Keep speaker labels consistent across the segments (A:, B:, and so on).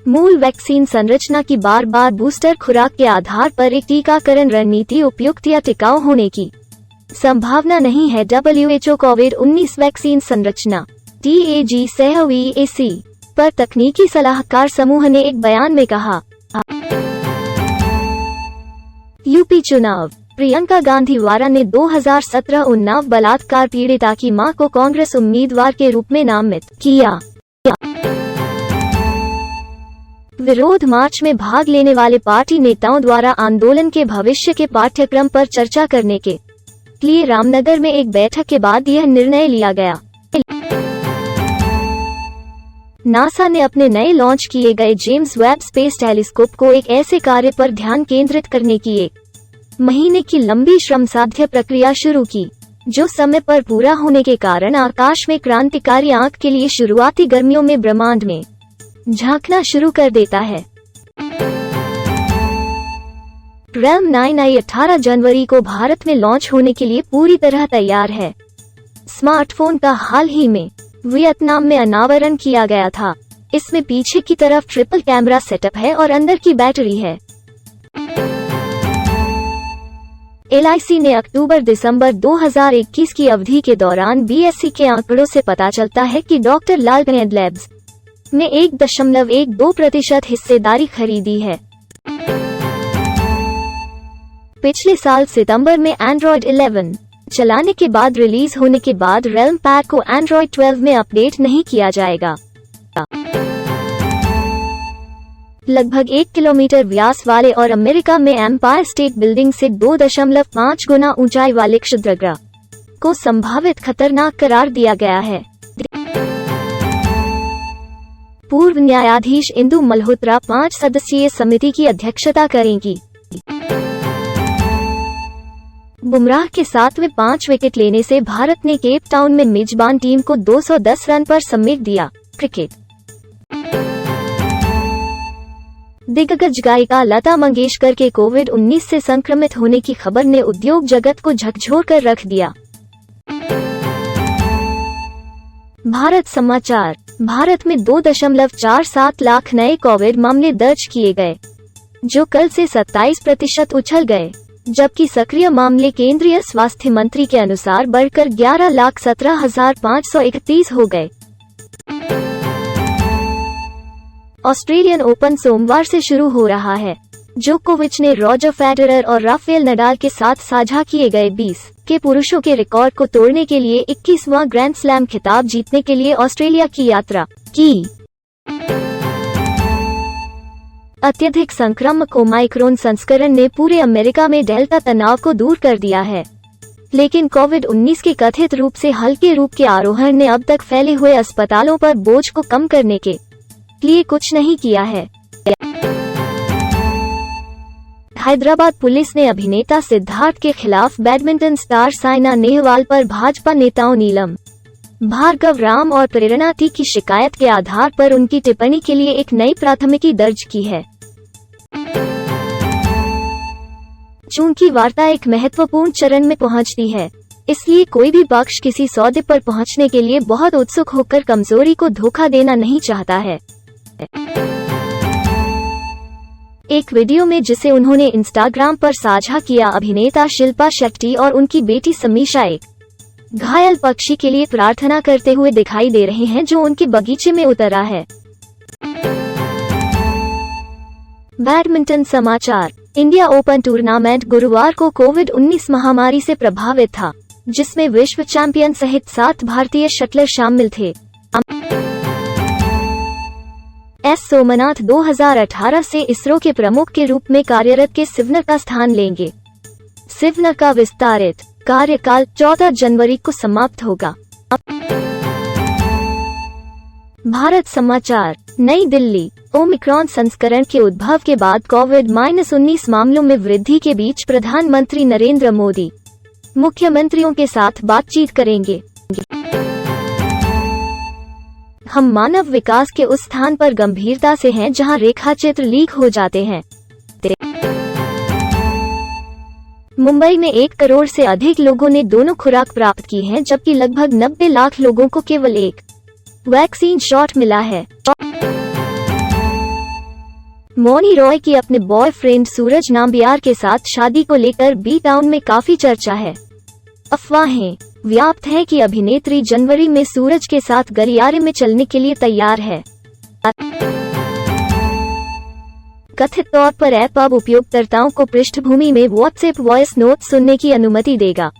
A: मूल वैक्सीन संरचना की बार बार बूस्टर खुराक के आधार पर एक टीकाकरण रणनीति उपयुक्त या टिकाऊ होने की संभावना नहीं है। WHO कोविड-19 वैक्सीन संरचना TAG-CoV-AC पर तकनीकी सलाहकार समूह ने एक बयान में कहा। यूपी चुनाव, प्रियंका गांधी वारा ने 2017 उन्नाव बलात्कार पीड़िता की मां को कांग्रेस उम्मीदवार के रूप में नामित किया। विरोध मार्च में भाग लेने वाले पार्टी नेताओं द्वारा आंदोलन के भविष्य के पाठ्यक्रम पर चर्चा करने के लिए रामनगर में एक बैठक के बाद यह निर्णय लिया गया। नासा ने अपने नए लॉन्च किए गए जेम्स वेब स्पेस टेलीस्कोप को एक ऐसे कार्य पर ध्यान केंद्रित करने की 1 महीने की लंबी श्रमसाध्य प्रक्रिया शुरू की, जो समय पर पूरा होने के कारण आकाश में क्रांतिकारी आंख के लिए शुरुआती गर्मियों में ब्रह्मांड में झांकना शुरू कर देता है। रेल्म 9i 18 जनवरी को भारत में लॉन्च होने के लिए पूरी तरह तैयार है। स्मार्टफोन का हाल ही में वियतनाम में अनावरण किया गया था। इसमें पीछे की तरफ ट्रिपल कैमरा सेटअप है और अंदर की बैटरी है। LIC ने अक्टूबर-दिसंबर 2021 की अवधि के दौरान BSE के आंकड़ों से पता चलता है कि डॉक्टर लाल लैब्स ने 1.12% हिस्सेदारी खरीदी है। पिछले साल सितंबर में एंड्रॉयड 11 चलाने के बाद रिलीज होने के बाद रेल्म पैक को एंड्रॉयड 12 में अपडेट नहीं किया जाएगा। लगभग 1 किलोमीटर व्यास वाले और अमेरिका में एम्पायर स्टेट बिल्डिंग से 2.5 गुना ऊंचाई वाले क्षुद्रग्रह को संभावित खतरनाक करार दिया गया है। पूर्व न्यायाधीश इंदु मल्होत्रा 5 सदस्यीय समिति की अध्यक्षता करेंगी। बुमराह के 7वें 5 विकेट लेने से भारत ने केप टाउन में मेजबान टीम को 210 रन पर समेट दिया। क्रिकेट, दिग्गज गायिका लता मंगेशकर के कोविड-19 से संक्रमित होने की खबर ने उद्योग जगत को झकझोर कर रख दिया। भारत समाचार, भारत में 2.47 लाख नए कोविड मामले दर्ज किए गए, जो कल से 27% उछल गए, जबकि सक्रिय मामले केंद्रीय स्वास्थ्य मंत्री के अनुसार बढ़कर 11,17,531 हो गए। ऑस्ट्रेलियन ओपन सोमवार से शुरू हो रहा है। जोकोविच ने रॉजर फेडरर और राफेल नडाल के साथ साझा किए गए 20 के पुरुषों के रिकॉर्ड को तोड़ने के लिए 21वां ग्रैंड स्लैम खिताब जीतने के लिए ऑस्ट्रेलिया की यात्रा की। अत्यधिक संक्रामक ओमाइक्रोन संस्करण ने पूरे अमेरिका में डेल्टा तनाव को दूर कर दिया है, लेकिन कोविड-19 के कथित रूप से हल्के रूप के आरोहण ने अब तक फैले हुए अस्पतालों पर बोझ को कम करने के लिए कुछ नहीं किया है। हैदराबाद पुलिस ने अभिनेता सिद्धार्थ के खिलाफ बैडमिंटन स्टार साइना नेहवाल पर भाजपा नेताओं नीलम भार्गव राम और प्रेरणा टी की शिकायत के आधार पर उनकी टिप्पणी के लिए एक नई प्राथमिकी दर्ज की है। चूंकि वार्ता एक महत्वपूर्ण चरण में पहुंचती है, इसलिए कोई भी पक्ष किसी सौदे पर पहुंचने के लिए बहुत उत्सुक होकर कमजोरी को धोखा देना नहीं चाहता है। एक वीडियो में जिसे उन्होंने इंस्टाग्राम पर साझा किया, अभिनेता शिल्पा शेट्टी और उनकी बेटी समीशा एक घायल पक्षी के लिए प्रार्थना करते हुए दिखाई दे रहे हैं जो उनके बगीचे में उतरा है। बैडमिंटन समाचार, इंडिया ओपन टूर्नामेंट गुरुवार को कोविड-19 महामारी से प्रभावित था, जिसमें विश्व चैंपियन सहित 7 भारतीय शटलर शामिल थे। एस सोमनाथ 2018 से इसरो के प्रमुख के रूप में कार्यरत के सिवनर का स्थान लेंगे। सिवनर का विस्तारित कार्यकाल 14 जनवरी को समाप्त होगा। भारत समाचार, नई दिल्ली, ओमिक्रॉन संस्करण के उद्भव के बाद कोविड-19 मामलों में वृद्धि के बीच प्रधानमंत्री नरेंद्र मोदी मुख्यमंत्रियों के साथ बातचीत करेंगे। हम मानव विकास के उस स्थान पर गंभीरता से हैं जहां रेखाचित्र लीक हो जाते हैं। मुंबई में 1 करोड़ से अधिक लोगों ने दोनों खुराक प्राप्त की हैं, जबकि लगभग 90 लाख लोगों को केवल एक वैक्सीन शॉट मिला है। मौनी रॉय की अपने बॉयफ्रेंड सूरज नाम्बियार के साथ शादी को लेकर बी टाउन में काफी चर्चा है। अफवाहें व्याप्त हैं कि अभिनेत्री जनवरी में सूरज के साथ गलियारे में चलने के लिए तैयार है। कथित तौर पर ऐप अब उपयोगकर्ताओं को पृष्ठभूमि में व्हाट्सएप वॉइस नोट सुनने की अनुमति देगा।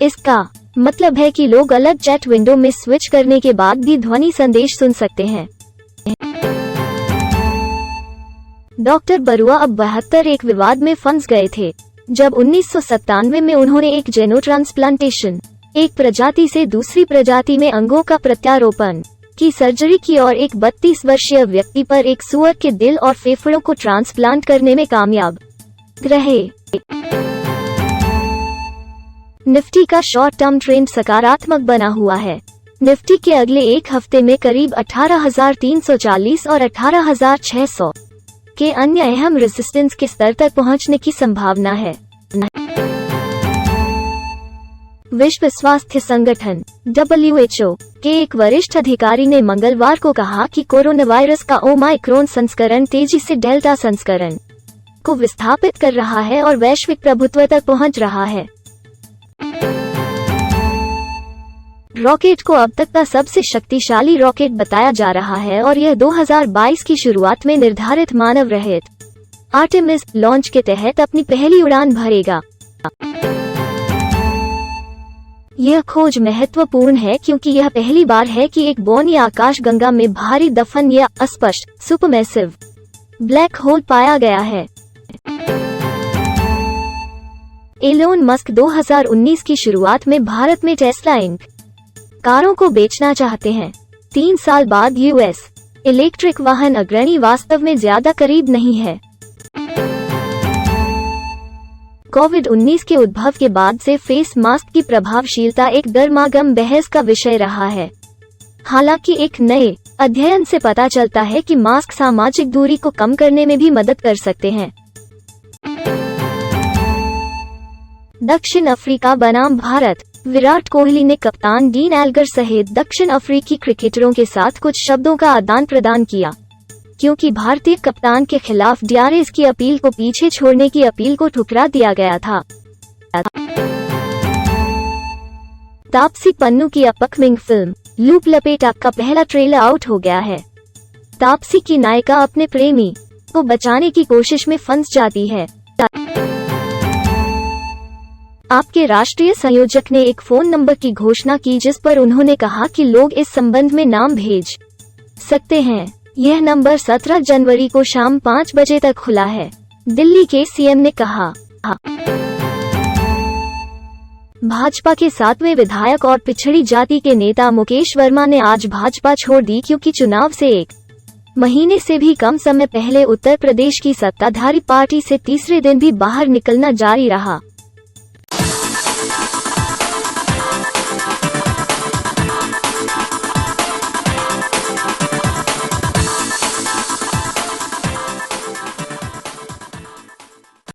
A: इसका मतलब है कि लोग अलग चैट विंडो में स्विच करने के बाद भी ध्वनि संदेश सुन सकते हैं। डॉक्टर बरुआ अब 72 एक विवाद में फंस गए थे, जब 1997 में उन्होंने एक जेनो ट्रांसप्लांटेशन, एक प्रजाति से दूसरी प्रजाति में अंगों का प्रत्यारोपण की सर्जरी की और एक 32 वर्षीय व्यक्ति पर एक सूअर के दिल और फेफड़ों को ट्रांसप्लांट करने में कामयाब रहे। निफ्टी का शॉर्ट टर्म ट्रेंड सकारात्मक बना हुआ है। निफ्टी के अगले एक हफ्ते में करीब 18,340 और 18,600 के अन्य अहम रेजिस्टेंस के स्तर तक पहुंचने की संभावना है। विश्व स्वास्थ्य संगठन WHO के एक वरिष्ठ अधिकारी ने मंगलवार को कहा कि कोरोना वायरस का ओमाइक्रोन संस्करण तेजी से डेल्टा संस्करण को विस्थापित कर रहा है और वैश्विक प्रभुत्व तक पहुंच रहा है। रॉकेट को अब तक का सबसे शक्तिशाली रॉकेट बताया जा रहा है और यह 2022 की शुरुआत में निर्धारित मानव रहित आर्टेमिस लॉन्च के तहत अपनी पहली उड़ान भरेगा। यह खोज महत्वपूर्ण है क्योंकि यह पहली बार है कि एक बौनी आकाशगंगा में भारी दफन या अस्पष्ट सुपरमैसिव ब्लैक होल पाया गया है। एलोन मस्क 2019 की शुरुआत में भारत में टेस्ला इंक कारों को बेचना चाहते हैं। 3 साल बाद यूएस इलेक्ट्रिक वाहन अग्रणी वास्तव में ज्यादा करीब नहीं है। कोविड-19 के उद्भव के बाद से फेस मास्क की प्रभावशीलता एक गर्मागर्म बहस का विषय रहा है। हालांकि एक नए अध्ययन से पता चलता है कि मास्क सामाजिक दूरी को कम करने में भी मदद कर सकते हैं। दक्षिण अफ्रीका बनाम भारत। विराट कोहली ने कप्तान डीन एल्गर सहित दक्षिण अफ्रीकी क्रिकेटरों के साथ कुछ शब्दों का आदान प्रदान किया, क्योंकि भारतीय कप्तान के खिलाफ डियारेज की अपील को पीछे छोड़ने की अपील को ठुकरा दिया गया था। तापसी पन्नू की अपकमिंग फिल्म लूप लपेटा का पहला ट्रेलर आउट हो गया है। तापसी की नायिका अपने प्रेमी को बचाने की कोशिश में फंस जाती है। आपके राष्ट्रीय संयोजक ने एक फोन नंबर की घोषणा की जिस पर उन्होंने कहा कि लोग इस संबंध में नाम भेज सकते हैं। यह नंबर 17 जनवरी को शाम 5 बजे तक खुला है, दिल्ली के सीएम ने कहा। भाजपा के 7वें विधायक और पिछड़ी जाति के नेता मुकेश वर्मा ने आज भाजपा छोड़ दी क्योंकि चुनाव से 1 महीने से भी कम समय पहले उत्तर प्रदेश की सत्ताधारी पार्टी से तीसरे दिन भी बाहर निकलना जारी रहा।